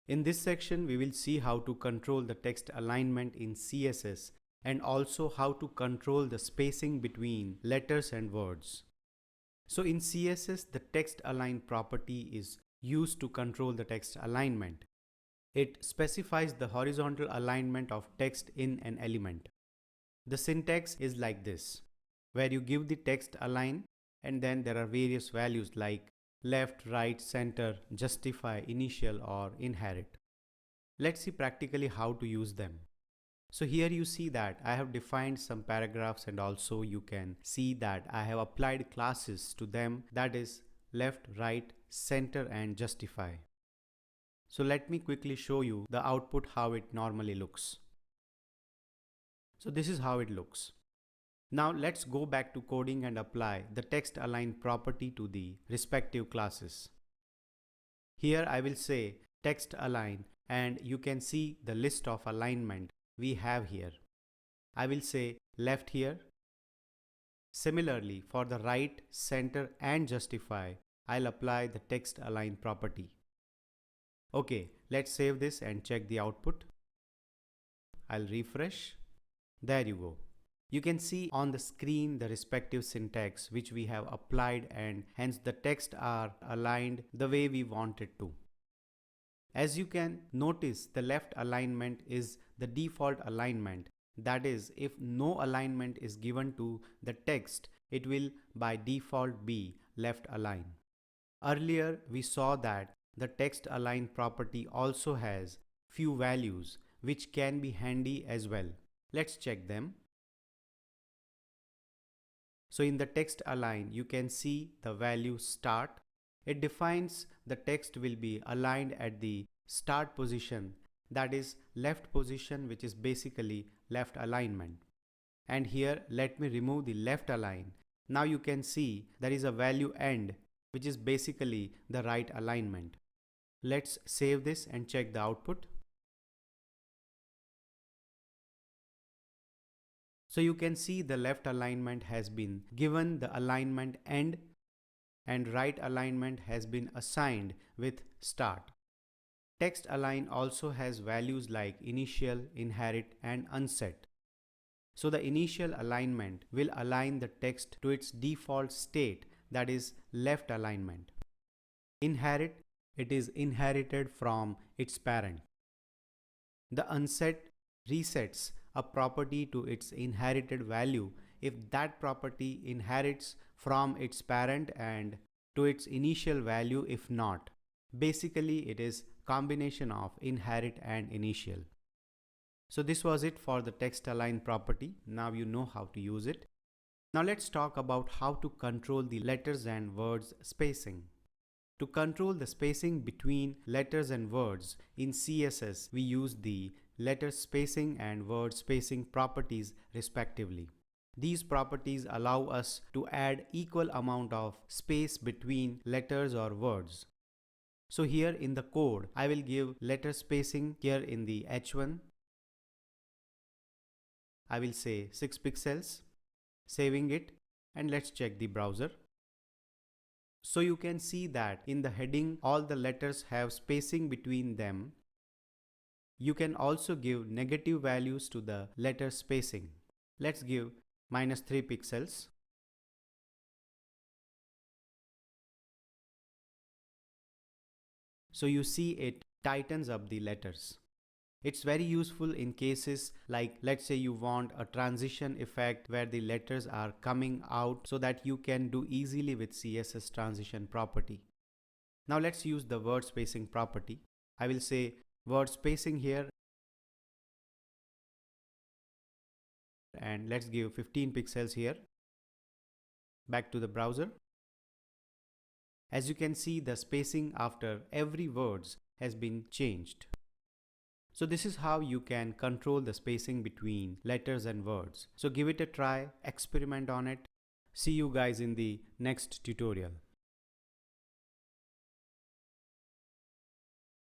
In this section, we will see how to control the text alignment in CSS and also how to control the spacing between letters and words. So in CSS, the text align property is used to control the text alignment. It specifies the horizontal alignment of text in an element. The syntax is like this, where you give the text align and then there are various values like left, right, center, justify, initial or inherit. Let's see practically how to use them. So here you see that I have defined some paragraphs and also you can see that I have applied classes to them, that is left, right, center and justify. So let me quickly show you the output how it normally looks. So this is how it looks. Now let's go back to coding and apply the text align property to the respective classes. Here I will say text align and you can see the list of alignment we have here. I will say left here. Similarly, for the right, center and justify, I'll apply the text align property. Okay, let's save this and check the output. I'll refresh. There you go. You can see on the screen the respective syntax which we have applied and hence the text are aligned the way we want it to. As you can notice, the left alignment is the default alignment. That is, if no alignment is given to the text, it will by default be left align. Earlier, we saw that the text align property also has few values which can be handy as well. Let's check them. So in the text align, you can see the value start. It defines the text will be aligned at the start position, that is left position, which is basically left alignment. And here let me remove the left align. Now you can see there is a value end, which is basically the right alignment. Let's save this and check the output. So you can see the left alignment has been given the alignment end and right alignment has been assigned with start. Text align also has values like initial, inherit and unset. So the initial alignment will align the text to its default state, that is left alignment. Inherit, it is inherited from its parent. The unset resets a property to its inherited value if that property inherits from its parent and to its initial value if not. Basically, it is combination of inherit and initial. So this was it for the text align property. Now you know how to use it. Now let's talk about how to control the letters and words spacing. To control the spacing between letters and words in CSS, we use the letter spacing and word spacing properties respectively. These properties allow us to add equal amount of space between letters or words. So here in the code, I will give letter spacing here in the H1. I will say 6 pixels, saving it, and let's check the browser. So you can see that in the heading, all the letters have spacing between them. You can also give negative values to the letter spacing. Let's give -3 pixels. So you see it tightens up the letters. It's very useful in cases like, let's say you want a transition effect where the letters are coming out so that you can do easily with CSS transition property. Now let's use the word spacing property. I will say word spacing here and let's give 15 pixels here. Back to the browser. As you can see, the spacing after every words has been changed. So this is how you can control the spacing between letters and words. So give it a try, experiment on it. See you guys in the next tutorial.